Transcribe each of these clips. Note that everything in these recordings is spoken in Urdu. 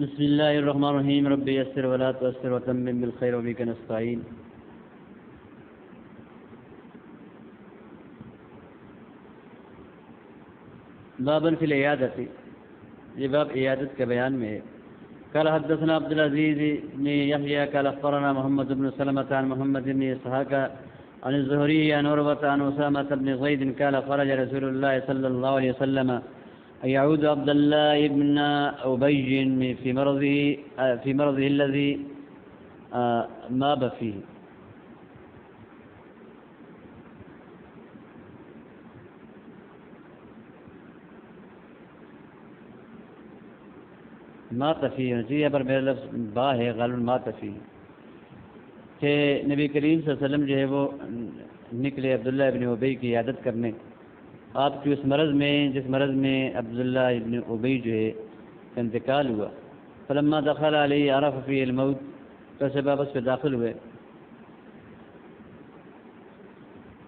بسم الله الرحمن الرحيم رب يسر ولا تؤسر وتمم بالخير وبك نستعين. باب في العيادة، یہ باب عیادت کے بیان میں ہے. قال حدثنا عبد العزيز بن يحيى قال اخبرنا محمد بن سلمة عن محمد بن اسحاق عن الزهري عن عروة عن أسامة بن زيد قال خرج رسول الله صلى الله عليه وسلم يعود عبد الله بن أبي في مرضه الذي ماب فيه. مات فيه ہونا پر میرا لفظ با ہے غالب مات فيه کہ نبی کریم صلی اللہ علیہ وسلم جو ہے وہ نکلے عبداللہ ابن ابی کی عیادت کرنے. آپ کی اس مرض میں جس مرض میں عبداللہ ابن ابی جو ہے انتقال ہوا. فلما دخل علیہ عرف فی الموت، کیسے واپس پہ داخل ہوئے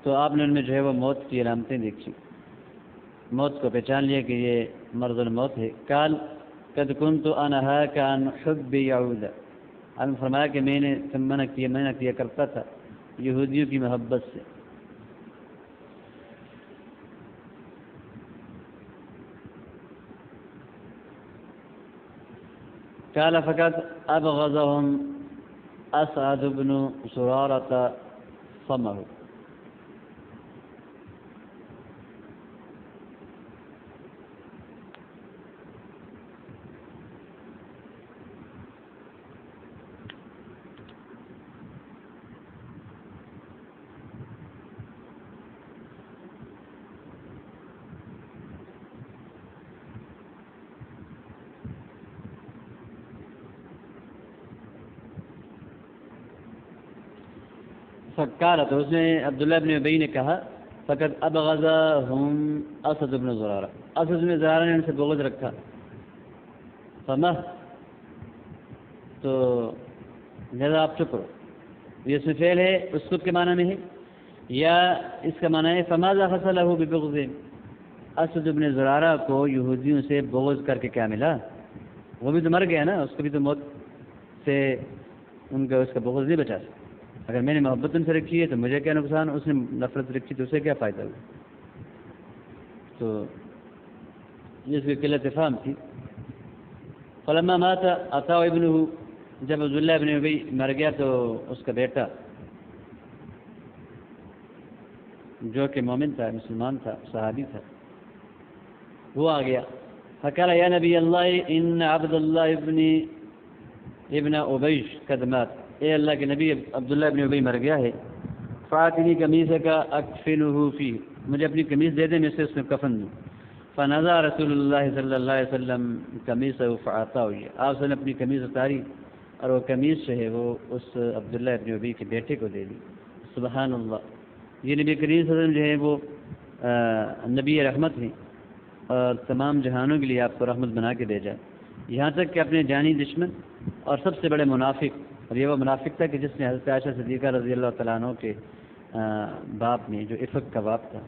تو آپ نے ان میں جو ہے وہ موت کی علامتیں دیکھی، موت کو پہچان لیا کہ یہ مرض الموت ہے. قال قد كنت انهاك عن حب يعود، آپ نے فرمایا کہ میں نے منع کیا کرتا تھا یہودیوں کی محبت سے. قال فقد ابغضهم اسعد بن زرارة فمه. فقال تو اس نے عبداللہ ابن ابی نے کہا فقط ابغضهم اسد بن زرارہ، اسد بن زرارہ نے ان سے بغض رکھا. فمہ تو لہذا آپ چپ کرو. یہ اس میں فعل ہے اسلوب کے معنی میں ہے یا اس کا معنی ہے فماذا حصل له ببغض. اسد بن زرارہ کو یہودیوں سے بغض کر کے کیا ملا؟ وہ بھی تو مر گیا نا، اس کو بھی تو موت سے ان کا اس کا بغض نہیں بچا سکتا. اگر میں نے محبت ان سے رکھی ہے تو مجھے کیا نقصان، اس نے نفرت رکھی تو اسے کیا فائدہ ہوا؟ تو یہ اس کی قلت فہم تھی. فلما مات عطاء ابنہ، جب عبداللہ ابن ابی مر گیا تو اس کا بیٹا جو کہ مومن تھا، مسلمان تھا، صحابی تھا، وہ آ گیا. فقال یا نبی اللہ ان عبد اللہ ابن ابی قد مات، اے اللہ کے نبی عبداللہ ابن ابی مر گیا ہے. فاعطنی قمیصک اکفنہ فیہ، مجھے اپنی قمیص دے دے، میں سے اس میں کفن دوں. فنزع رسول اللہ صلی اللہ علیہ وسلم قمیصہ فاعطاہ، آپ نے اپنی قمیص اتاری اور وہ قمیص جو ہے وہ اس عبداللہ ابن ابی کے بیٹے کو دے دی. سبحان اللہ. یہ نبی کریم صلی اللہ علیہ وسلم جو ہے وہ نبی رحمت ہیں اور تمام جہانوں کے لیے آپ کو رحمت بنا کے بھیجا، یہاں تک کہ اپنے جانی دشمن اور سب سے بڑے منافق، اور یہ وہ منافق تھا کہ جس نے حضرت عائشہ صدیقہ رضی اللہ تعالیٰ عنہ کے باپ میں جو افق کا باپ تھا،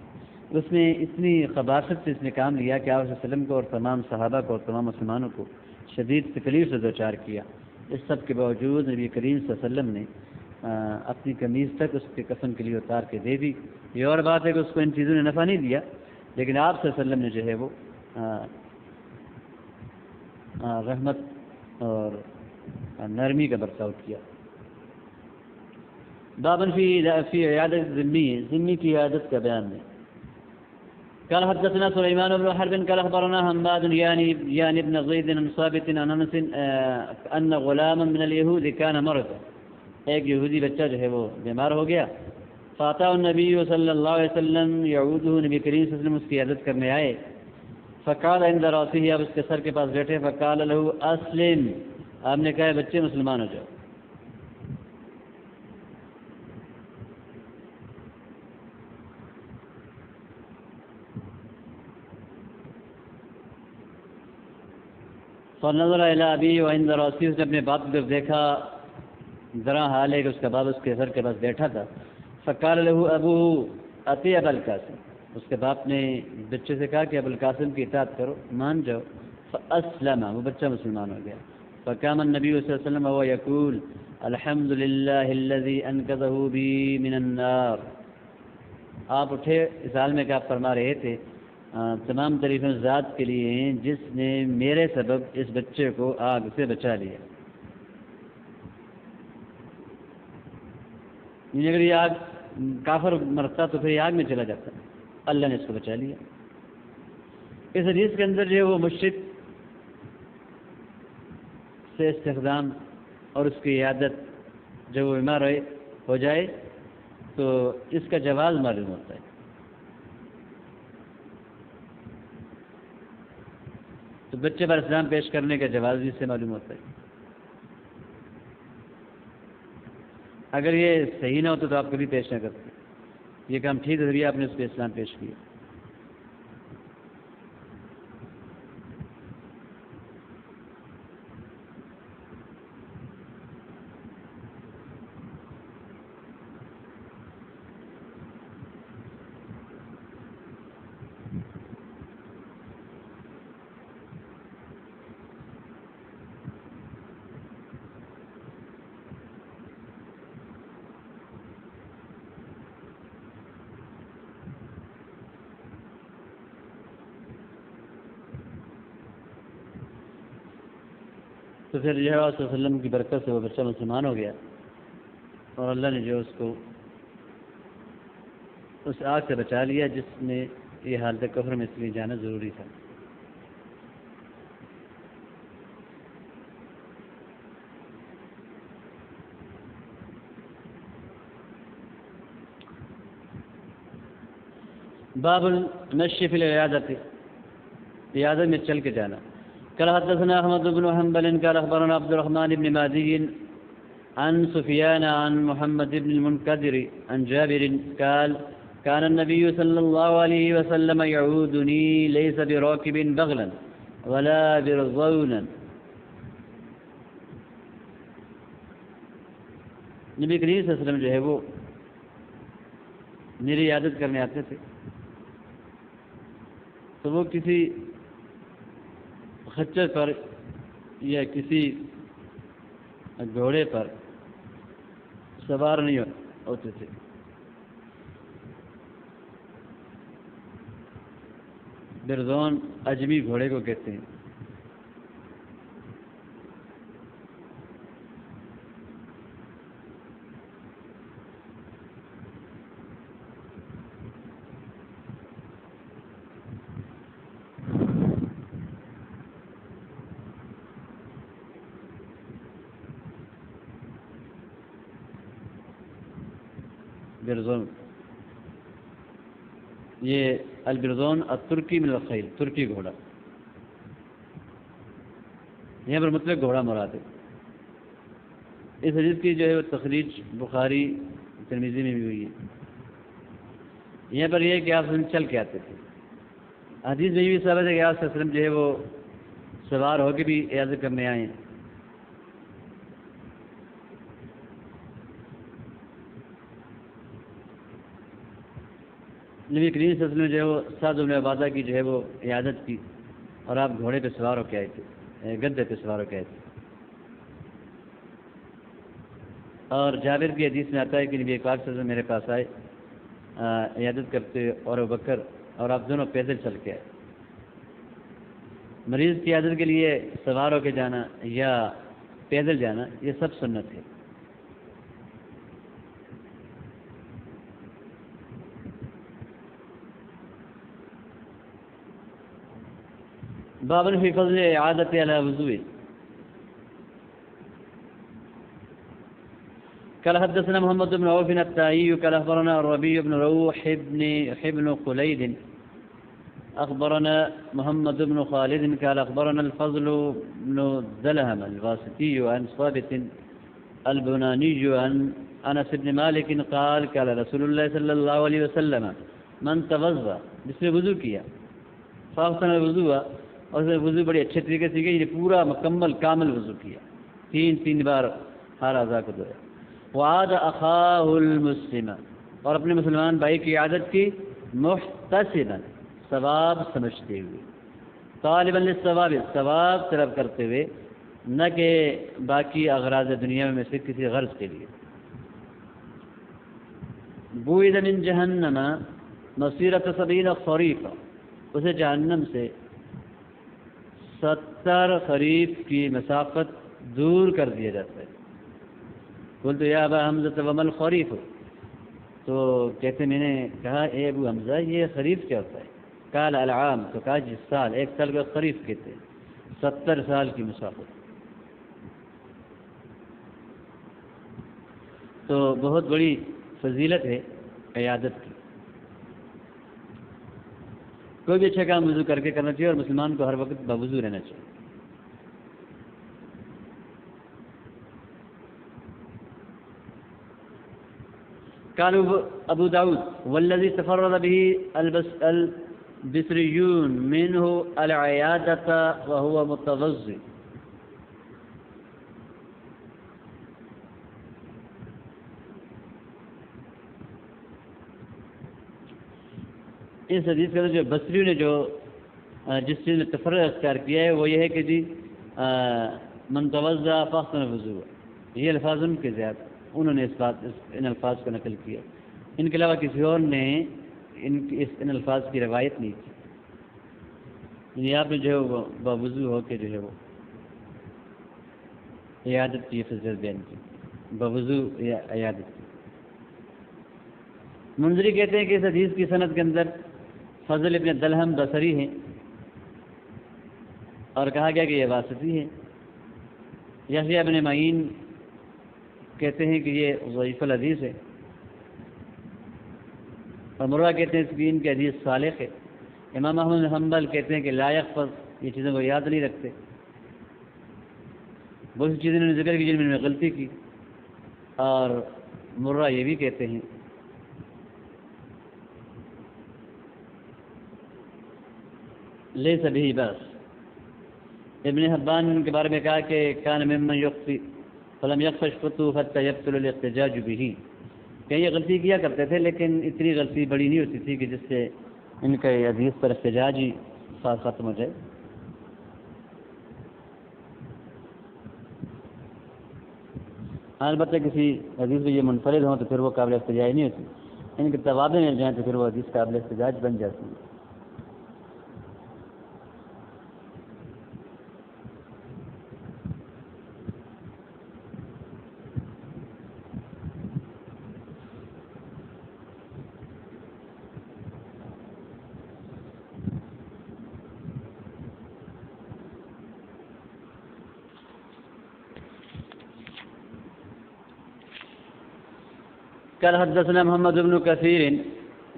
اس میں اتنی خباثت سے اس نے کام لیا کہ آپ صلی اللہ علیہ وسلم کو اور تمام صحابہ کو اور تمام مسلمانوں کو شدید تکلیف سے دوچار کیا. اس سب کے باوجود نبی کریم صلی اللہ علیہ وسلم نے اپنی قمیص تک اس کے کفن کے لیے اتار کے دے دی. یہ اور بات ہے کہ اس کو ان چیزوں نے نفع نہیں دیا، لیکن آپ صلی اللہ علیہ وسلم نے جو ہے وہ رحمت اور نرمی کا برتاؤ کیا. بابن فی عیادت ذمی کی عیادت کا بیان ہے. قال حدثنا سليمان بن حرب قال اخبرنا حماد يعني ابن زيد بن ثابت عن انس ان غلاما من اليهود كان مرضا، ایک یہودی بچہ جو ہے وہ بیمار ہو گیا. فاتاه النبي صلی اللہ علیہ وسلم يعوده، نبی کریم صلی اللہ علیہ وسلم اس کی عیادت کرنے آئے. فقال عند راسه، اب اس کے سر کے پاس بیٹھے. فقال له اسلم، آپ نے کہا بچے مسلمان ہو جاؤ. فنظر الى ابی وعند راسه، اس نے اپنے باپ کی طرف دیکھا، ذرا حال ہے کہ اس کا باپ اس کے سر کے پاس بیٹھا تھا. فقال له ابوه اطیع ابا القاسم، اس کے باپ نے بچے سے کہا کہ ابو القاسم کی اطاعت کرو، مان جاؤ. فاسلم، وہ بچہ مسلمان ہو گیا. فقام النبي صلى الله عليه وسلم وهو يقول الحمد لله الذي انقذه بي من النار. آپ اٹھے اس حال میں کہ آپ فرما رہے تھے تمام تعریفیں ذات کے لیے ہیں جس نے میرے سبب اس بچے کو آگ سے بچا لیا. اگر یہ آگ کافر مرتا تو پھر یہ آگ میں چلا جاتا، اللہ نے اس کو بچا لیا. اس حدیث کے اندر جو ہے وہ مشرک سے استخدام اور اس کی عادت جب وہ بیمار ہو جائے تو اس کا جواز معلوم ہوتا ہے. تو بچے پر اسلام پیش کرنے کا جواز بھی اس سے معلوم ہوتا ہے. اگر یہ صحیح نہ ہوتا تو آپ کبھی پیش نہ کرتے. یہ کام ٹھیک ہے، آپ نے اس پہ اسلام پیش کیا. تو پھر جو ہے صلی اللہ علیہ وسلم کی برکت سے وہ بچہ مسلمان ہو گیا اور اللہ نے جو اس کو اس آگ سے بچا لیا جس میں یہ حالت کفر میں اس لیے جانا ضروری تھا. باب المشي في العيادة، عیادت میں چل کے جانا. قال حدثنا احمد بن حنبل قال اخبرنا عبد الرحمن بن مهدي عن سفيان عن محمد بن المنكدر عن جابر قال كان النبي صلى الله عليه وسلم يعودني ليس براكب بغلا ولا برزونا. نبی کریم صلی اللہ علیہ وسلم جو ہے وہ میری عیادت کرنے آتے تھے تو وہ کسی خچر پر یا کسی گھوڑے پر سوار نہیں ہوتے تھے. برزون اجمی گھوڑے کو کہتے ہیں. برزون یہ البرزون الترکی من الخیل، ترکی گھوڑا. یہاں پر مطلق گھوڑا مراد ہے. اس حدیث کی جو ہے وہ تخریج بخاری ترمذی میں بھی ہوئی ہے. یہاں پر یہ ہے کہ آپ چل کے آتے تھے. حدیث میں یہ بھی ثابت ہے کہ آپ صلی اللہ علیہ وسلم جو ہے وہ سوار ہو کے بھی عیادت کرنے آئے ہیں. نبی کریم صلی اللہ علیہ وسلم جو ہے وہ سعد بن عبادہ کی جو ہے وہ عیادت کی اور آپ گھوڑے پہ سوار ہو کے آئے تھے، گدے پہ سوار ہو کے آئے تھے. اور جابر کی حدیث میں آتا ہے کہ نبی پاک صلی اللہ علیہ وسلم میرے پاس آئے عیادت کرتے اور ابوبکر اور آپ دونوں پیدل چل کے آئے. مریض کی عیادت کے لیے سوار ہو کے جانا یا پیدل جانا یہ سب سنت ہے. باب فی فضل اعادت علی وضوء. قال حدثنا محمد بن عوف التائي قال اخبرنا الربيع بن روح بن خليد اخبرنا محمد بن خالد قال اخبرنا الفضل بن دلهم الواسطي عن ثابت البناني عن انس بن مالك قال قال رسول الله صلى الله عليه وسلم من توضا، جس نے وضو کیا، فاحسن الوضوء، اور اس نے وضو بڑے اچھے طریقے سے کیا، یہ پورا مکمل کامل وضو کیا، تین بار ہر اعضاء کو دھویا. وعاد اخاہ المسلم، اور اپنے مسلمان بھائی کی عادت کی، محتسبا، ثواب سمجھتے ہوئے، طالبا للثواب، ثواب طلب کرتے ہوئے، نہ کہ باقی اغراض دنیا میں سے کسی غرض کے لیے۔ بوئد من جہنم مسیرۃ 70 خریفا، اسے جہنم سے 70 خریف کی مسافت دور کر دیا جاتا ہے۔ قلت یا ابا حمزہ وما الخریف، تو کہتے میں نے کہا اے ابو حمزہ یہ خریف کیا ہوتا ہے؟ قال العام، تو کہا جس سال، ایک سال کا خریف کہتے ہیں، 70 سال کی مسافت۔ تو بہت بڑی فضیلت ہے عیادت کی۔ کوئی بھی اچھا کام وضو کر کے کرنا چاہیے، اور مسلمان کو ہر وقت باوضو رہنا چاہیے۔ قال ابو داود والذي تفرد به البصريون منه العيادة وهو متوضئ۔ اس حدیث کے اندر جو بصریوں نے جس چیز میں تفرد اختیار کیا ہے وہ یہ ہے کہ جی من توضأ فاحسن الوضوء، یہ الفاظ ان کے زیادہ انہوں نے ان الفاظ کو نقل کیا، ان کے علاوہ کسی اور نے ان الفاظ کی روایت نہیں کی۔ یعنی آپ نے جو ہے وہ باوضو ہو کے جو ہے وہ عیادت کی فضیلت بیان کی، باوضو عیادت کی۔ منذری کہتے ہیں کہ اس حدیث کی سند کے اندر فضل ابن دلہم بصری ہیں، اور کہا گیا کہ یہ واسطی ہے۔ یحییٰ ابن معین کہتے ہیں کہ یہ ضعیف الحدیث ہے، اور مرہ کہتے ہیں اس کی ان کی حدیث صالح ہے۔ امام احمد بن حنبل کہتے ہیں کہ لا یحفظ، یہ چیزوں کو یاد نہیں رکھتے۔ بہت سی چیزیں انہوں نے ذکر کی جن میں غلطی کی، اور مرہ یہ بھی کہتے ہیں۔ لیس به باس۔ ابن حبان کے بارے میں کہا کہ کان ممن یخفی فلم یخفش فتو حتی یبطل الاحتجاج به، کہ یہ غلطی کیا کرتے تھے لیکن اتنی غلطی بڑی نہیں ہوتی تھی کہ جس سے ان کا یہ حدیث پر احتجاج ہی ختم ہو جائے۔ البتہ کسی حدیث میں یہ منفرد ہوں تو پھر وہ قابل احتجاج نہیں ہوتی، ان کے توابع مل جائیں تو پھر وہ حدیث قابل احتجاج بن جاتی ہے۔ قال حدثنا محمد بن كثير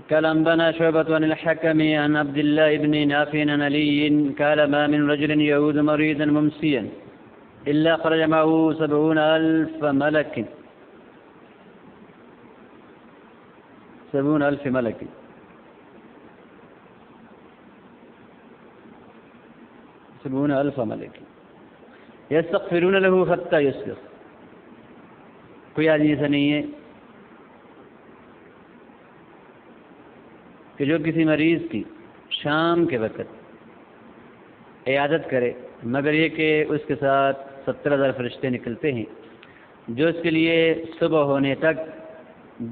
قال أنبأنا شعبة عن الحكم عن عبد الله بن نافع عن علي قال ما من رجل يعود مريضا ممسيا إلا خرج معه 70,000 ملك 70,000 ملك يستغفرون له حتى يصبح۔ کوئی آدمی ایسا نہیں ہے کہ جو کسی مریض کی شام کے وقت عیادت کرے، مگر یہ کہ اس کے ساتھ 70,000 فرشتے نکلتے ہیں جو اس کے لیے صبح ہونے تک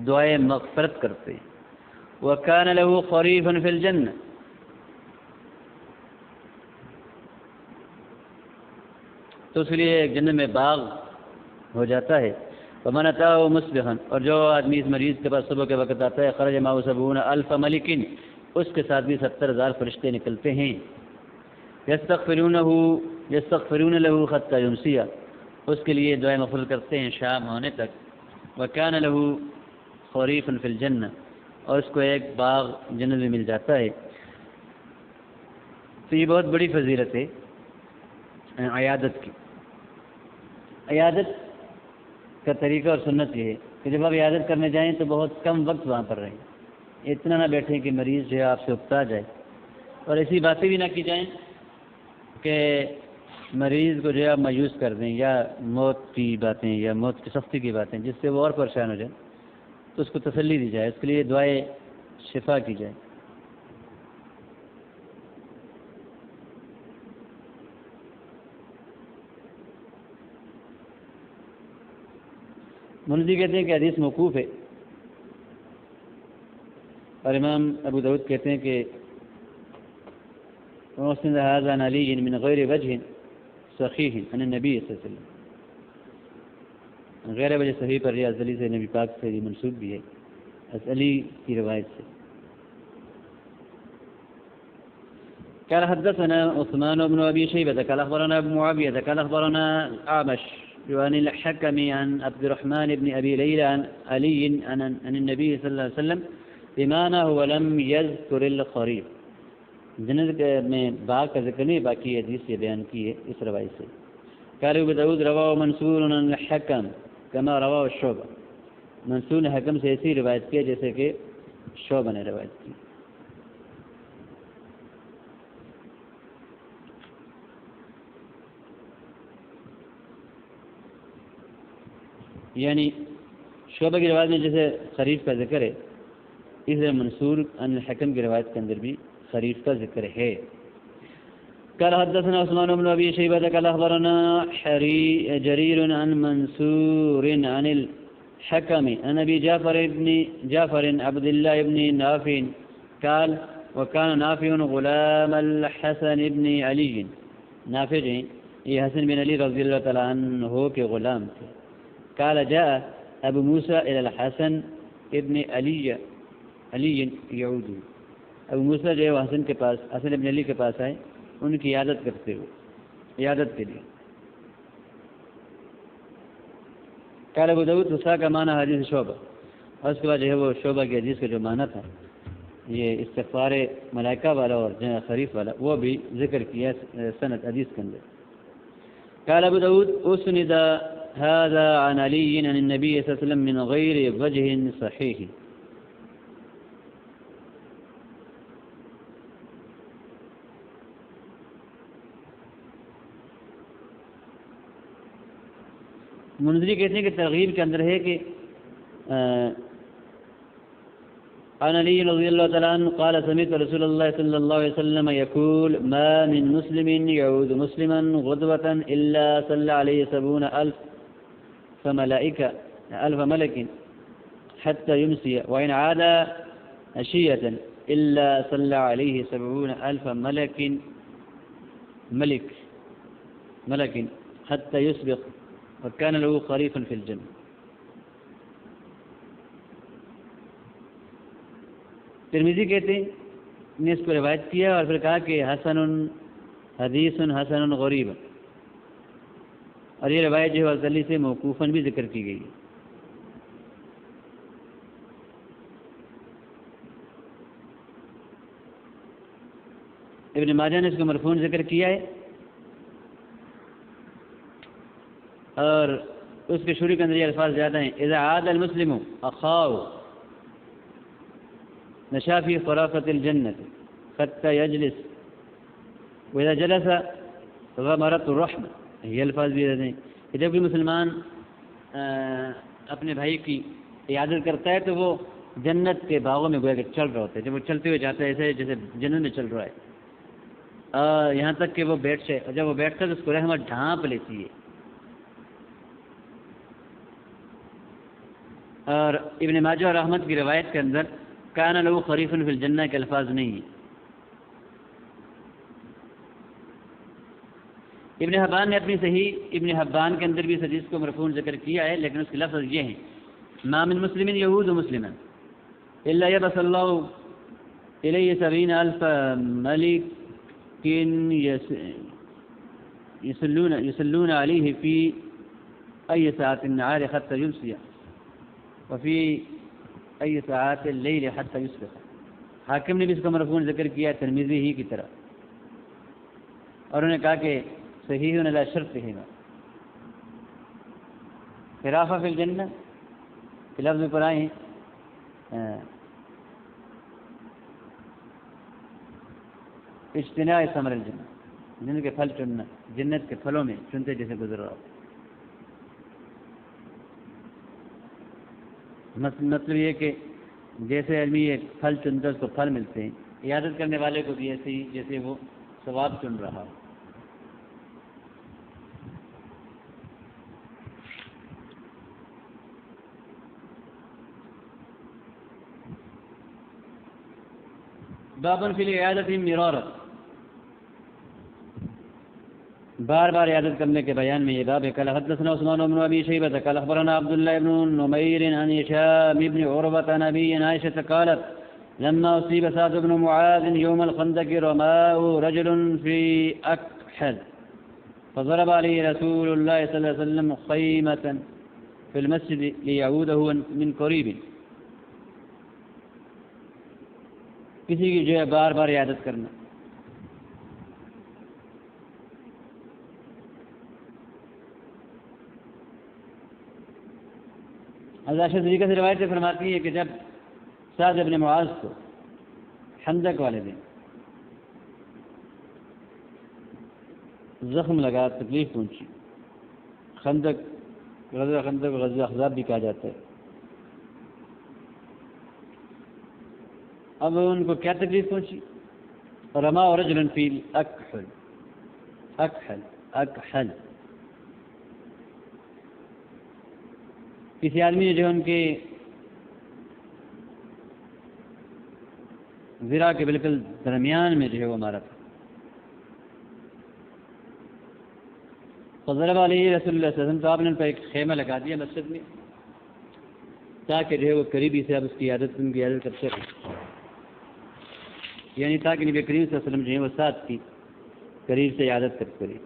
دعائے مغفرت کرتے ہیں۔ وَكَانَ لَهُ خَرِيفٌ فِي الْجَنَّةِ، تو اس کے لیے ایک جنت میں باغ ہو جاتا ہے۔ وَمَنْ أَتَاهُ مُصْبِحًا، اور جو آدمی اس مریض کے پاس صبح کے وقت آتا ہے، خرج معه 70,000 ملک، اس کے ساتھ بھی 70,000 فرشتے نکلتے ہیں۔ يستغفرون له حتى يمسي، اس کے لیے دعائیں مغفرت کرتے ہیں شام ہونے تک۔ وَكَانَ لَهُ خَرِيفٌ فِي الْجَنَّةِ، اور اس کو ایک باغ جنت میں مل جاتا ہے۔ تو یہ بہت بڑی فضیلت ہے عیادت کی۔ عیادت کا طریقہ اور سنت یہ ہے کہ جب آپ عیادت کرنے جائیں تو بہت کم وقت وہاں پر رہیں، اتنا نہ بیٹھیں کہ مریض جو ہے آپ سے اکتا جائے، اور ایسی باتیں بھی نہ کی جائیں کہ مریض کو جو ہے آپ مایوس کر دیں، یا موت کی باتیں یا موت کی سختی کی باتیں جس سے وہ اور پریشان ہو جائے، تو اس کو تسلی دی جائے، اس کے لیے دعائیں شفا کی جائے۔ منذی کہتے ہیں کہ حدیث موقوف ہے، اور امام ابو داؤد کہتے ہیں کہ وَمُسْنَدُ هَذَا عَنْ عَلِيٍّ مِنْ غَيْرِ وَجْهٍ صَحِيحٍ عَنِ النَّبِيِّ صلی اللہ علیہ وسلم، غیر وجہ صحیح پر یہ علی سے نبی پاک سے یہ منسوب بھی ہے، علی کی روایت سے۔ قال حدثنا عثمان بن ابي شيبه قال اخبرنا ابو معاويه قال اخبرنا اعمش عن الحكم عن عبد الرحمن بن ابي ليلى عن علي عن النبي صلى الله عليه وسلم بمعنى ولم يذكر الخريف، جنت میں باغ کا ذکر نہیں، باقی حدیث یہ بیان کی ہے اس روایت سے۔ قال ابو داود رواه منصور عن الحكم كما رواه الشعبہ، منصور نے حکم سے ایسی روایت کی جیسے کہ شعبہ نے روایت کی۔ یعنی شعبہ کی روایت میں جیسے خریف کا ذکر ہے، اس لیے منصور عن الحکم کی روایت کے اندر بھی خریف کا ذکر ہے۔ قال حدثنا عثمان بن ابي شيبه قال اخبرنا جرير عن منصور عن الحكم عن ابي جعفر عبد الله بن نافع قال وكان نافع غلام الحسن بن علي، نافع یہ حسن بن علی رضی اللہ تعالی عنہ کے غلام تھے۔ قال جاء ابو موسى الى الحسن ابن علی یعود، ابو موسیٰ جو ہے وہ حسن کے پاس، حسن ابن علی کے پاس آئے ان کی عیادت کرتے ہوئے، عیادت کے لیے۔ قال ابو داود وسا کا معنی حدیث شعبہ، اور اس کے بعد جو ہے وہ شعبہ کی حدیث کا جو معنی تھا یہ استغفار ملائکہ والا اور خریف والا، وہ بھی ذکر کیا سند حدیث کے اندر۔ قال ابو داود اسند هذا عن علي عن النبي صلى الله عليه وسلم من غير وجه صحيح۔ منذری کہتے ہیں کہ ترغیب کے اندر ہے کہ عن علی رضی اللہ تعالیٰ عنہ قال سمعت رسول اللہ صلی اللہ علیہ وسلم يقول ما من مسلم يعود مسلما غدوة إلا صلى عليه 70,000 ألف ملك حتى يمسي، وإن عاد عشية إلا صلى عليه 70,000 ملك حتى يسبق وكان له خريف في الجنة۔ ترمذی کہتے ہیں نے اس کو روایت کیا اور پھر کہا کہ حسن حدیث حسن غریب، اور یہ روایت جو ہے علی سے موقوفاً بھی ذکر کی گئی ہے۔ ابن ماجہ نے اس کو مرفوعاً ذکر کیا ہے، اور اس کے شروع کے اندر یہ الفاظ زیادہ ہیں اذا عاد المسلم اخاه نشا في خرافة الجنة حتى يجلس واذا جلس غمرت الرحمة، یہ الفاظ بھی ہیں کہ جب کوئی مسلمان اپنے بھائی کی عیادت کرتا ہے تو وہ جنت کے باغوں میں گویا کہ چل رہا ہوتا ہے، جب وہ چلتے ہوئے جاتا ہے ایسے جیسے جنت میں چل رہا ہے، یہاں تک کہ وہ بیٹھ جائے، اور جب وہ بیٹھتا ہے تو اس کو رحمت ڈھانپ لیتی ہے۔ اور ابن ماجہ اور احمد کی روایت کے اندر کان لہو خریف فی الجنہ کے الفاظ نہیں ہیں۔ ابن حبان نے اپنی صحیح ابن حبان کے اندر بھی اس حدیث کو مرفوع ذکر کیا ہے، لیکن اس کے لفظ یہ ہیں ما من مسلم یعود مسلما الا یبعث اللہ الیہ 70,000 ملک یصلون علیہ فی ای ساعۃ النہار حتی یمسی وفی ای ساعات اللیل حتی یصبح۔ حاکم نے بھی اس کو مرفوع ذکر کیا ترمذی ہی کی طرح، اور انہوں نے کہا کہ صحیح علی شرطہما۔ خرافہ فی الجنہ کے لفظ میں پر آئے ہیں اجتناء ثمر الجنہ، جنت کے پھل چننا، جنت کے پھلوں میں چنتے جیسے گزر رہا ہو۔ مطلب یہ کہ جیسے آدمی ایک پھل چنتا ہے اس کو پھل ملتے ہیں، عیادت کرنے والے کو بھی ایسے ہی جیسے وہ ثواب چن رہا ہو۔ باب فی العیادۃ مرارا، بار بار عیادت کرنے کے بیان میں یہ باب ہے۔ قال حدثنا عثمان بن ابی شیبہ قال اخبرنا عبد الله بن نمير عن هشام بن عروة عن ابي عائشة قالت لما اصيب سعد بن معاذ يوم الخندق رماه رجل في اكحل فضرب عليه رسول الله صلى الله عليه وسلم خيمة في المسجد ليعوده من قريب۔ کسی کی جو ہے بار بار عیادت کرنا، عائشہ طریقہ سے روایت سے فرماتی ہے کہ جب سعد بن معاذ کو خندق والے دن زخم لگا، تکلیف پہنچی، غزوہ خندق غزوہ احزاب بھی کہا جاتا ہے۔ اب ان کو کیا تکلیف پہنچی؟ رما رجل فی الاکحل، اکحل کسی آدمی نے جو ان کے ذرا کے بالکل درمیان میں جو ہے وہ مارا تھا۔ فضرب علیہ رسول اللہ صلی اللہ علیہ وسلم، تو آپ نے ان پر ایک خیمہ لگا دیا مسجد میں تاکہ جو ہے وہ قریبی سے اب اس کی عادت ان کی عادت کر سکے، یعنی تاکہ نبی کریم صلی اللہ علیہ وسلم جو ہے وہ ساتھ کی قریب سے عادت کر سکے۔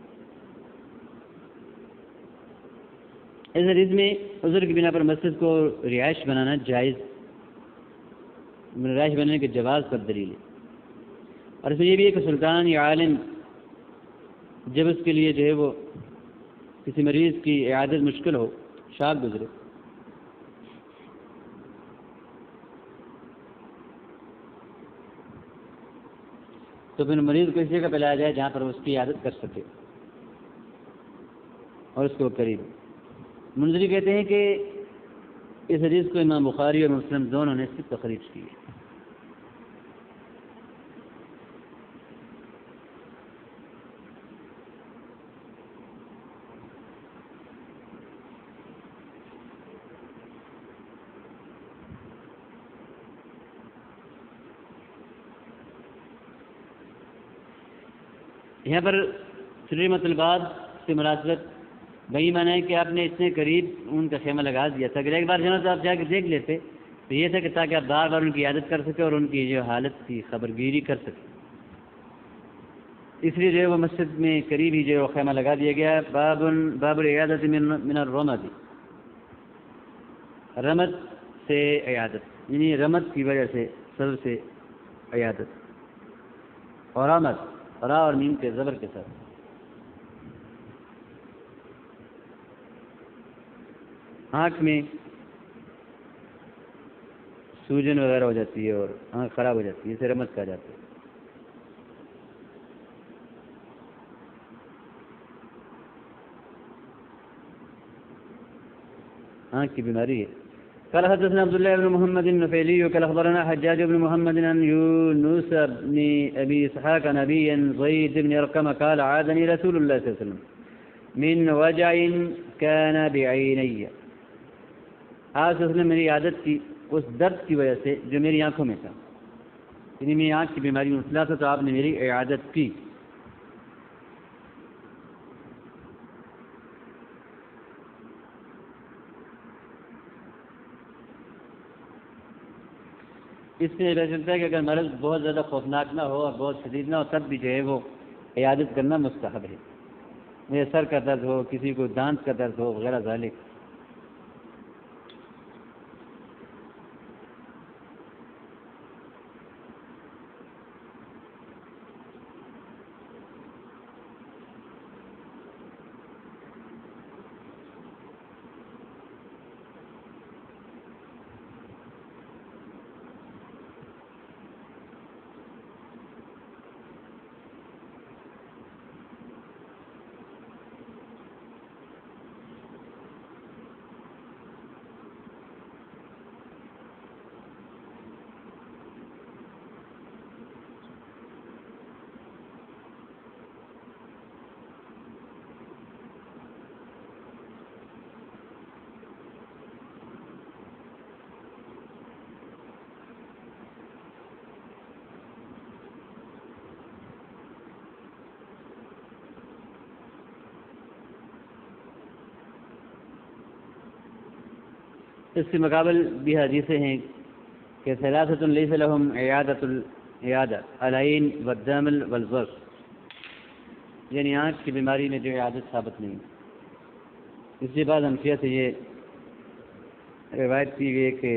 اس حدیث میں عذر کی بنا پر مسجد کو رہائش بنانا جائز، رہائش بنانے کے جواز پر دلیل ہے۔ اور اس میں یہ بھی ہے کہ سلطان یا عالم جب اس کے لیے جو ہے وہ کسی مریض کی عیادت مشکل ہو، شاک گزرے، تو پھر مریض کو اس جگہ پہ لایا جائے جہاں پر اس کی عیادت کر سکے اور اس کو قریب۔ منذری کہتے ہیں کہ اس حدیث کو امام بخاری اور مسلم دونوں نے صرف تخریج کی ہے۔ یہاں پر ترجمۃ الباب سے مناسبت وہی مانا ہے کہ آپ نے اتنے قریب ان کا خیمہ لگا دیا تھا کہ ایک بار جانا تو آپ جا کے دیکھ لیتے، تو یہ تھا کہ تاکہ آپ بار بار ان کی عادت کر سکے اور ان کی جو حالت کی خبرگیری کر سکے، اس لیے جو ہے وہ مسجد میں قریب ہی جو ہے وہ خیمہ لگا دیا گیا۔ باب العیادت من الرمد، رمد سے عیادت، یعنی رمد کی وجہ سے سر سے عیادت، اور رمد را اور میم کے زبر کے ساتھ۔ آنکھ میں سوجن وغیرہ ہو جاتی ہے اور آنکھ خراب ہو جاتی ہے، اسے رمد کہا جاتا ہے۔ آنکھ کی بیماری ہے۔ قال حدثنا عبد الله بن محمد النفيلي قال اخبرنا حجاج بن محمد عن يونس بن ابي اسحاق عن ابي زيد بن ارقم قال عادني رسول الله صلى الله عليه وسلم من وجع كان بعيني، آج اس نے میری عادت کی اس درد کی وجہ سے جو میری آنکھوں میں تھا، یعنی میری آنکھ کی بیماری مسئلہ تھا، تو آپ نے میری عادت کی۔ اس سے پتہ چلتا ہے کہ اگر مرض بہت زیادہ خوفناک نہ ہو اور بہت شدید نہ ہو تب بھی جو ہے وہ عیادت کرنا مستحب ہے۔ میرے سر کا درد ہو، کسی کو دانت کا درد ہو وغیرہ ذالک۔ اس کے مقابل بھی حدیثیں ہیں کہ ثلاثۃ لیس لہم عیادہ العین والدم والظرف، یعنی آنکھ کی بیماری میں جو عیادت ثابت نہیں۔ اس کے بعد حنفیہ سے یہ روایت کی گئی کہ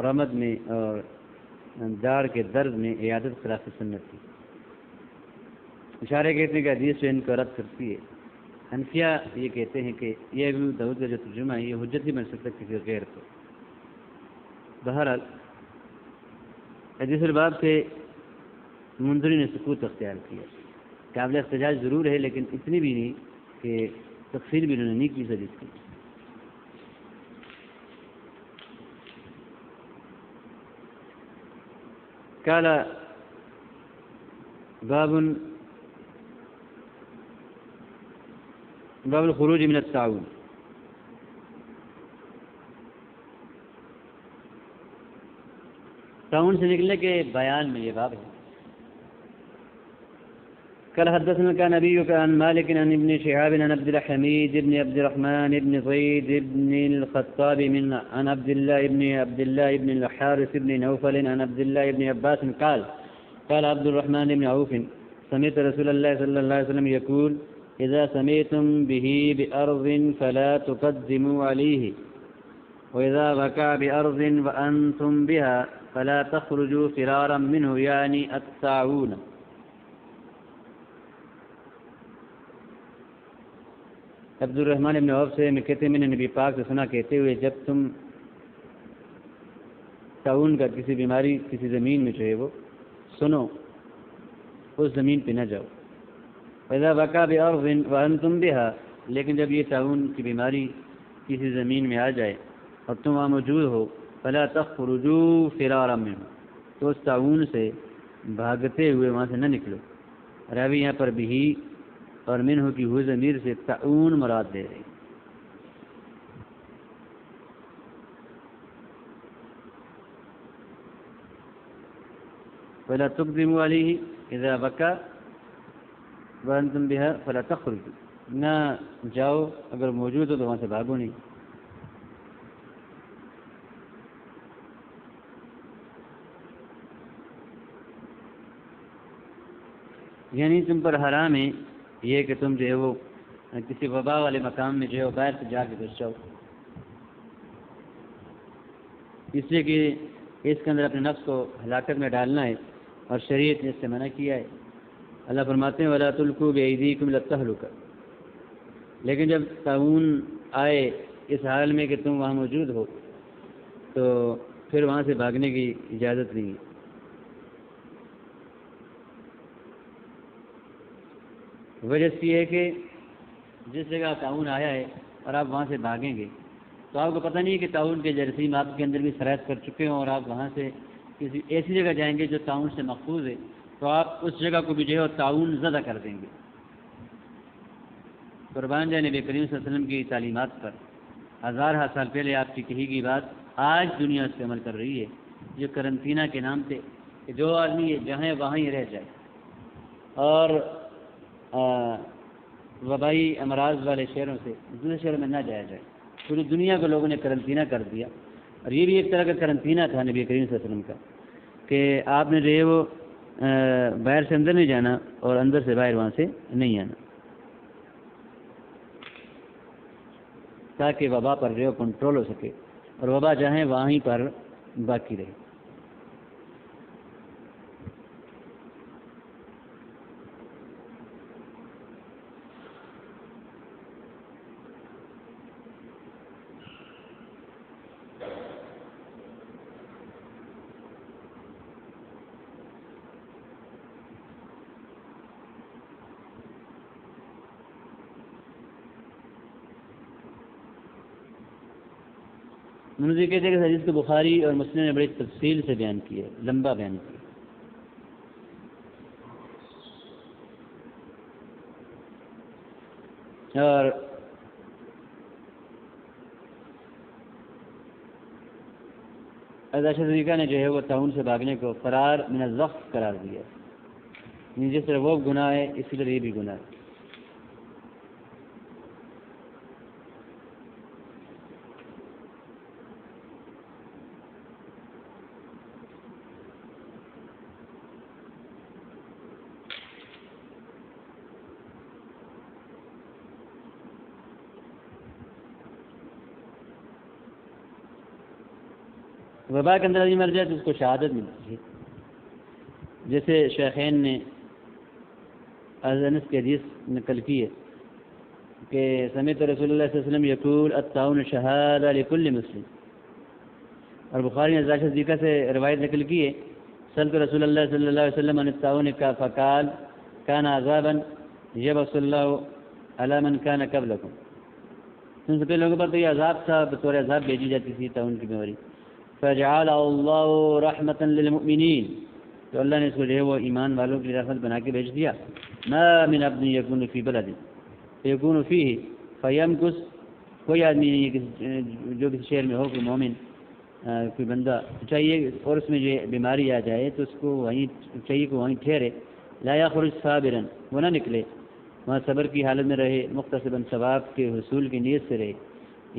رمد میں اور داڑھ کے درد میں عیادت خلاف سنت تھی۔ اشارے کہتے ہیں کہ حدیث سے ان کو رد کرتی ہے۔ حنفیہ یہ کہتے ہیں کہ یہ ابن داؤد کا جو ترجمہ ہے یہ حجت ہی بن سکتا ہے کسی غیر کو۔ بہرحال حدیث الباب سے منذری نے سکوت اختیار کیا، قابل احتجاج ضرور ہے لیکن اتنی بھی نہیں کہ تفصیل بھی انہوں نے نہیں کی اس حدیث کی۔ قال باب الخروج من الطاعون، طاعون سے نکلنے کے بیان میں یہ باب ہے۔ قال حدثنا كان نبي عن مالك عن ابن شهاب عن عبد الحميد بن عبد الرحمن بن زيد بن الخطاب عن عبد الله بن الحارث بن نوفل عن عبد الله بن عباس قال عبد الرحمن بن عوف سمعت رسول الله صلى الله عليه وسلم يقول إذا سمعتم به بأرض فلا تقدموا عليه وإذا بكى بأرض وأنتم بها فلا تخرجوا فرارا منه يعني الطاعون۔ عبد الرحمن بن عوف سے کہتے ہیں میں نے نبی پاک سے سنا کہتے ہوئے جب تم طاعون کا کسی بیماری کسی زمین میں جو ہے وہ سنو اس زمین پہ نہ جاؤ۔ فَإِذَا بَكَى بِأَرْضٍ وَأَنْتُمْ بِهَا، لیکن جب یہ طاعون کی بیماری کسی زمین میں آ جائے اور تم وہاں موجود ہو فَلَا تَخْرُجُوا فِرَارًا مِنْهُ، تو اس طاعون سے بھاگتے ہوئے وہاں سے نہ نکلو۔ راوی یہاں پر بھی اور منہ کی ہو ضمیر سے طاعون مراد دے رہے۔ فلا تقدموا علیہ اذا بکا وانتم بها فلا تخرجوا، نہ جاؤ اگر موجود ہو تو وہاں سے بھاگو نہیں۔ یعنی تم پر حرام ہے یہ کہ تم جو ہے وہ کسی وبا والے مقام میں جو ہے وہ باہر سے جا کے گھس جاؤ، اس لیے کہ اس کے اندر اپنے نفس کو ہلاکت میں ڈالنا ہے اور شریعت نے اس سے منع کیا ہے۔ اللہ فرماتے ہیں وَلَا تُلْقُوا بِأَيْدِيكُمْ إِلَى التَّهْلُكَةِ، لیکن جب طاعون آئے اس حال میں کہ تم وہاں موجود ہو تو پھر وہاں سے بھاگنے کی اجازت نہیں ہے۔ وجہ یہ ہے کہ جس جگہ طاعون آیا ہے اور آپ وہاں سے بھاگیں گے تو آپ کو پتہ نہیں ہے کہ طاعون کے جراثیم آپ کے اندر بھی سرایت کر چکے ہوں اور آپ وہاں سے کسی ایسی جگہ جائیں گے جو طاعون سے محفوظ ہے تو آپ اس جگہ کو بھی جو ہے طاعون زدہ کر دیں گے۔ قربان جائے نبی کریم صلی اللہ علیہ وسلم کی تعلیمات پر ہزارہ سال پہلے آپ کی کہی گئی بات آج دنیا اس پہ عمل کر رہی ہے، جو قرنطینہ کے نام پہ کہ جو آدمی جہاں وہاں ہی رہ جائے اور وبائی امراض والے شہروں سے دوسرے شہروں میں نہ جایا جائے۔ پوری دنیا کو لوگوں نے قرنطینہ کر دیا، اور یہ بھی ایک طرح کا قرنطینہ تھا نبی کریم صلی اللہ علیہ وسلم کا کہ آپ نے جو ہے وہ باہر سے اندر نہیں جانا اور اندر سے باہر وہاں سے نہیں آنا، تاکہ وبا پر جو ہے کنٹرول ہو سکے اور وبا جہاں وہیں پر باقی رہے۔ منذ کہتے ہیں کہ حدیث کو بخاری اور مسلم نے بڑی تفصیل سے بیان کیا ہے، لمبا بیان کیا۔ اور عائشہ صدیقہ نے جو ہے وہ طاعون سے بھاگنے کو فرار من الضعف قرار دیا، جس طرح وہ گناہ ہے اسی طرح یہ بھی گناہ ہے۔ وبا کے اندر آدمی مر جائے تو اس کو شہادت ملتی ہے. جیسے شیخین نے انس کی حدیث نقل کی ہے کہ سمعت رسول اللہ صلی اللہ علیہ وسلم یقول الطاعون شہادہ لکل مسلم. اور بخاری نے عائشہ صدیقہ سے روایت نقل کی ہے سألت رسول اللہ صلی اللہ علیہ وسلم عن الطاعون فقال كان عذابا يبعث الله على من كان قبلكم. تم سے پہلے لوگوں پر تو یہ عذاب تھا، بطور عذاب بھیجی جاتی تھی طاعون کی بیماری. فجعل الله رحمة للمؤمنين، تو اللہ نے اس کو جو ہے وہ ایمان والوں کی رحمت بنا کے بھیج دیا. ما من عبد يكون في بلد يكون فيه فيمكث، کوئی آدمی نہیں ہے جو کسی شہر میں ہو کوئی مومن کوئی بندہ چاہیے اور اس میں جو بیماری آ جائے تو اس کو وہیں چاہیے کہ وہیں ٹھہرے. لا يخرج صابرا، وہ نہ نکلے وہاں صبر کی حالت میں رہے، مختصبا ثواب کے حصول کی نیت سے رہے.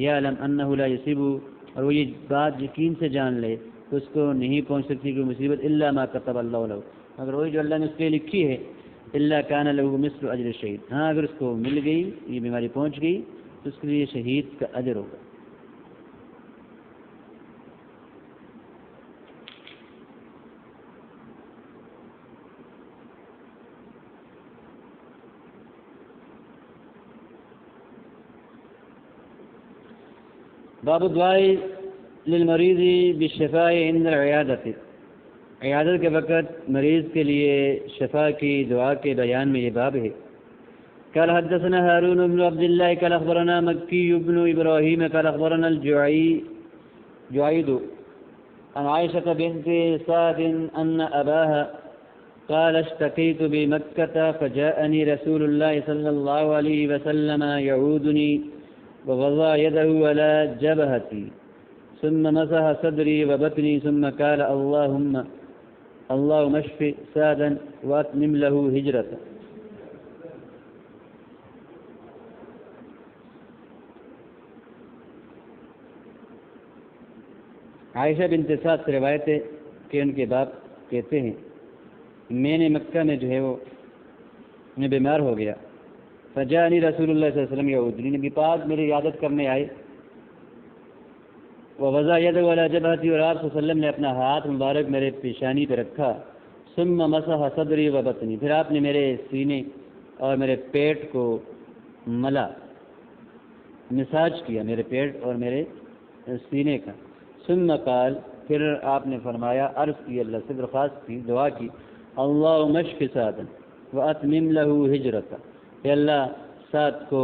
یعلم انه لا يصيبه، اور وہ یہ بات یقین سے جان لے تو اس کو نہیں پہنچ سکتی کوئی مصیبت الا ما كتب الله له، اگر وہی جو اللہ نے اس کے لکھی ہے. الا كان له مثل اجر الشہید، ہاں اگر اس کو مل گئی یہ بیماری پہنچ گئی تو اس کے لیے شہید کا اجر ہوگا. باب الدعاء للمریض بالشفاء عند العیادۃ، عیادت کے وقت مریض کے لیے شفا کی دعا کے بیان میں یہ باب ہے. قال حدثنا هارون بن عبد الله قال اخبرنا مكي بن ابراهيم قال اخبرنا الجعيد عن عائشة بنت سعد ان اباها قال اشتكيت بمكة فجاءني رسول الله صلى الله عليه وسلم يعودني ووضع يده على جبهتي ثم مسح صدري وبطني ثم قال اللهم اشف سعدا واتمم له هجرته. عائشہ بنت سعد سے روایت ہے کہ ان کے باپ کہتے ہیں میں نے مکہ میں جو ہے وہ میں بیمار ہو گیا. فجاءنی رسول اللہ صلی اللہ علیہ وسلم یعودنی، نبی پاک میری عیادت کرنے آئے. ووضع یدہ علی جبہتی، اور آپ صلی اللہ علیہ وسلم نے اپنا ہاتھ مبارک میرے پیشانی پہ رکھا. ثم مسح صدری و بطنی، پھر آپ نے میرے سینے اور میرے پیٹ کو ملا، مساج کیا میرے پیٹ اور میرے سینے کا. ثم قال، پھر آپ نے فرمایا، عرض کی اللہ سے درخواست کی دعا کی، اللہم اشف سعدا واتمم له ہجرتا، کہ اللہ سعد کو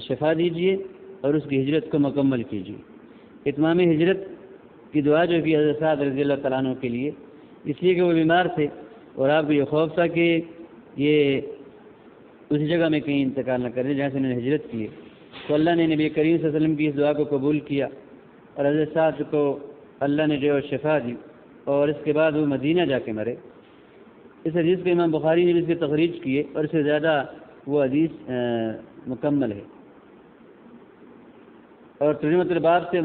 شفا دیجیے اور اس کی ہجرت کو مکمل کیجیے. اتمام ہجرت کی دعا جو کی حضرت سعد رضی اللہ تعالیٰ عنہ کے لیے، اس لیے کہ وہ بیمار تھے اور آپ کو یہ خوف تھا کہ یہ اسی جگہ میں کہیں انتقال نہ کریں جہاں سے انہوں نے ہجرت کی ہے. تو اللہ نے نبی کریم صلی اللہ علیہ وسلم کی اس دعا کو قبول کیا اور حضرت سعد کو اللہ نے جو شفا دی اور اس کے بعد وہ مدینہ جا کے مرے. اس حدیث کو امام بخاری نے بھی اس کی تخریج کی ہے اور اس سے زیادہ وہ حدیث مکمل ہے. اور ترجمۃ الباب سے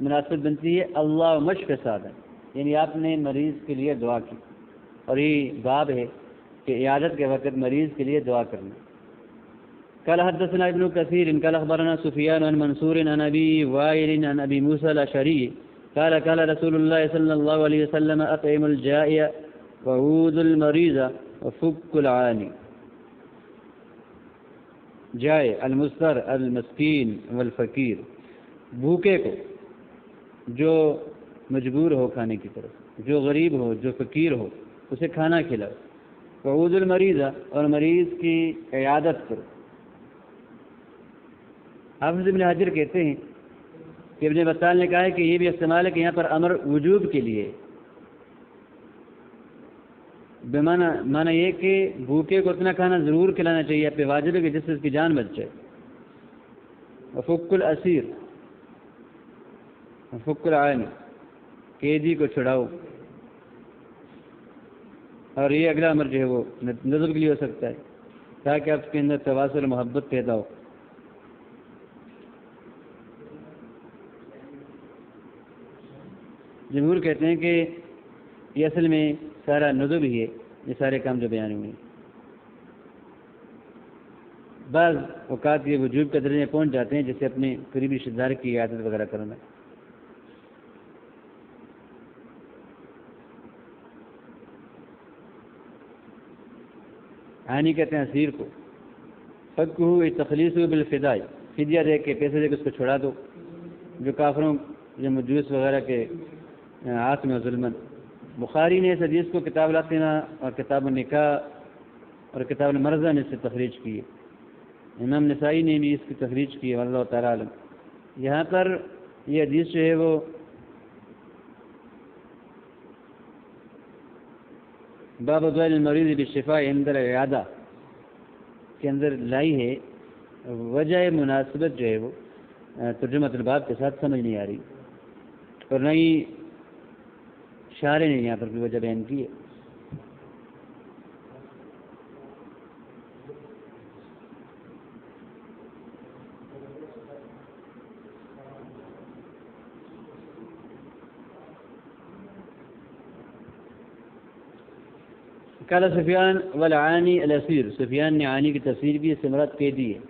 مناسبت بنتی ہے اللہم اشف سعدا، یعنی آپ نے مریض کے لیے دعا کی، اور یہ باب ہے کہ عیادت کے وقت مریض کے لیے دعا کرنا. قال حدثنا ابن كثير قال اخبرنا سفيان عن منصور عن ابي وائل عن ابي موسى الاشعري قال قال رسول الله صلى الله عليه وسلم اطعم الجائع وعود المریض وفك العانی. جائے المضطر المسکین والفقیر، بھوکے کو جو مجبور ہو کھانے کی طرف، جو غریب ہو جو فقیر ہو اسے کھانا کھلاؤ. وعود المریض، اور مریض کی عیادت کرو. حافظ ابن حجر کہتے ہیں کہ ابن بطال نے کہا ہے کہ یہ بھی استعمال ہے کہ یہاں پر امر وجوب کے لیے، معنی یہ کہ بھوکے کو اتنا کھانا ضرور کھلانا چاہیے آپ پہ واجب ہے کہ جس سے اس کی جان بچ جائے. وفک الاسیر، وفک العانی، قیدی کو چھڑاؤ. اور یہ اگلا امر جو ہے وہ نظر کے لیے ہو سکتا ہے تاکہ آپ کے اندر تواصل محبت پیدا ہو. جمہور کہتے ہیں کہ یہ اصل میں سارا ندب ہی ہے، یہ سارے کام جو بیان ہوئے. بعض اوقات یہ وجوب کے درجے میں پہنچ جاتے ہیں، جیسے اپنے قریبی رشتہ دار کی عیادت وغیرہ کرنا. عانی کہتے ہیں اسیر کو، فکہ تخلیص بالفداء، فدیہ دے کے پیسے دے کے اس کو چھڑا دو، جو کافروں یا مجوس وغیرہ کے ہاتھ میں ظلمن۔ بخاری نے اس حدیث کو کتاب الاطعمہ اور کتاب النکاح اور کتاب المرضہ میں سے تخریج کی ہے۔ امام نسائی نے بھی اس کی تخریج کی ہے، واللہ تعالی عالم۔ یہاں پر یہ حدیث جو ہے وہ باب دعاء المریض بالشفاء عند العیادہ کے اندر لائی ہے، وجہ مناسبت جو ہے وہ ترجمہ الباب کے ساتھ سمجھ نہیں آ رہی، اور نہ ہی شارح نے یہاں پر کوئی وجہ بیان کی ہے۔ قال سفیان والعانی الاسیر، سفیان نے عانی کی تفسیر بھی اس سے مراد کہہ دی ہے۔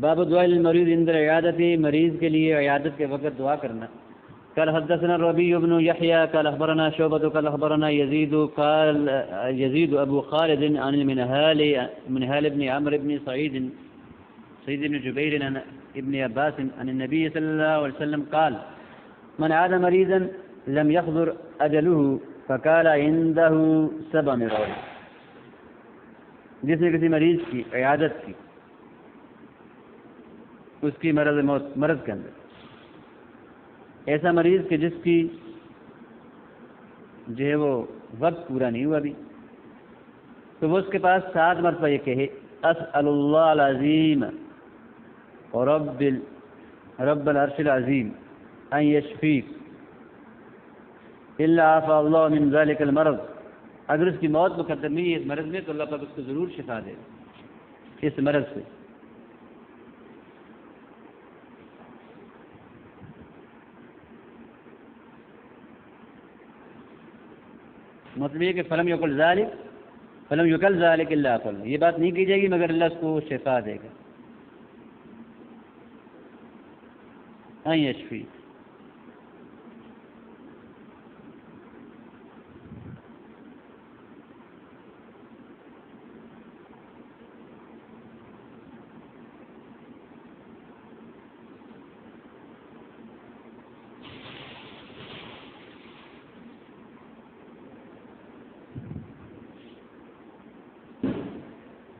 باب دعاء المریض عند العیادۃ، مریض کے لیے عیادت کے وقت دعا کرنا۔ قال حدثنا الربيع بن يحيى قال اخبرنا شعبة قال اخبرنا يزيد ابو خالد عن المنهال بن عمرو بن سعيد بن جبير عن ابن عباس عن النبي صلى الله عليه وسلم قال من عاد مريضا لم يحضر اجله فقال عنده 7 مرات، جس نے کسی مریض کی عیادت کی اس کی مرض کے اندر، ایسا مریض کہ جس کی جو ہے وہ وقت پورا نہیں ہوا ابھی، تو وہ اس کے پاس 7 مرتبہ یہ کہے اسأل اللہ العظیم رب العرش العظیم ان یشفیک الا عافى اللہ من ذلك المرض، اگر اس کی موت مقدر نہیں ہے اس مرض میں تو اللہ پاک اس کو ضرور شفا دے اس مرض سے۔ مطلب یہ کہ فلم یقل ذلک الا عافى، یہ بات نہیں کی جائے گی مگر اللہ اس کو شفا دے گا۔ ان یشفی،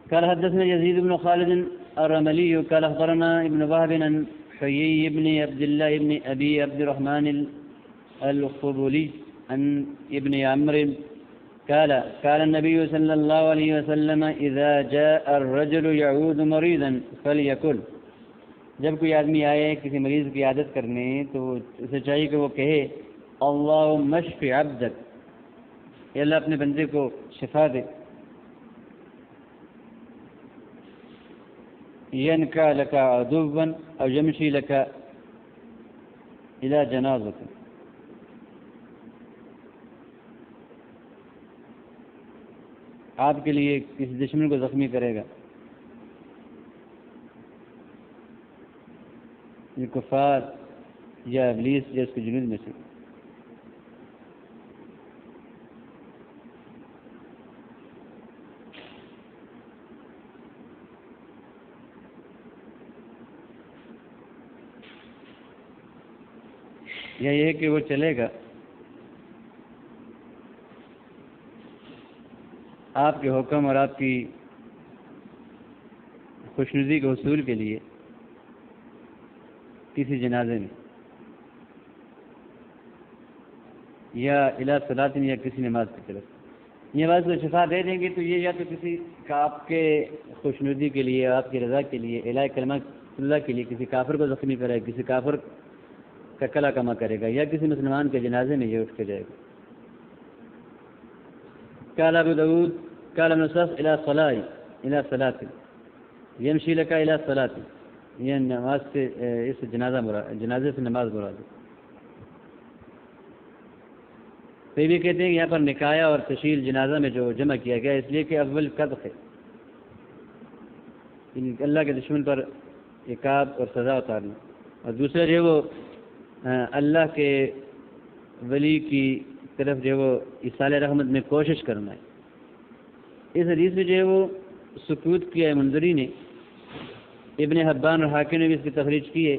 قال حدثنا يزيد بن خالد الرملي قال اخبرنا ابن وهب عن حيي بن عبد الله بن ابي عبد الرحمن الخبولي عن ابن عمرو قال النبي صلى الله عليه وسلم اذا جاء الرجل يعود مريضا فليقل، جب کوئی آدمی آئے کسی مریض کی عیادت کرنے تو اسے چاہیے کہ وہ کہے اللہم اشف عبدک، اے اللہ اپنے بندے کو شفا دے، ينكى لك عدوا أو يمشي لك إلى جنازة، آپ کے لیے کسی دشمن کو زخمی کرے گا، یہ کفار یا ابلیس یا اس کے جنود میں سے۔ یا یہ کہ وہ چلے گا آپ کے حکم اور آپ کی خوشنودی کے حصول کے لیے کسی جنازے میں، یا الی صلاۃ، یا کسی نماز کی طرف۔ یہ بات کو شفا دے دیں گے تو یہ یا تو کسی کا آپ کے خوشنودی کے لیے، آپ کی رضا کے لیے، الہ کلمہ اللہ کے لیے کسی کافر کو زخمی کرے گا، کسی کافر کا کلا کما کرے گا، یا کسی مسلمان کے جنازے میں یہ اٹھ کے جائے گا۔ قال ابو داود قال ابن صف الى صلاۃ یمشی لک الى صلاۃ، یہ نماز سے اس جنازے سے نماز مراد ہے۔ تو یہ بھی کہتے ہیں کہ یہاں پر نکایا اور تشیل جنازہ میں جو جمع کیا گیا اس لیے کہ اول قذف ہے، اللہ کے دشمن پر عقاب اور سزا اتارنا، اور دوسرا جو ہے وہ اللہ کے ولی کی طرف جو ہے وہ ایصال رحمت میں کوشش کرنا ہے۔ اس حدیث میں جو ہے وہ سکوت کیا ہے منذری نے، ابن حبان اور حاکم نے بھی اس کی تخریج کی ہے۔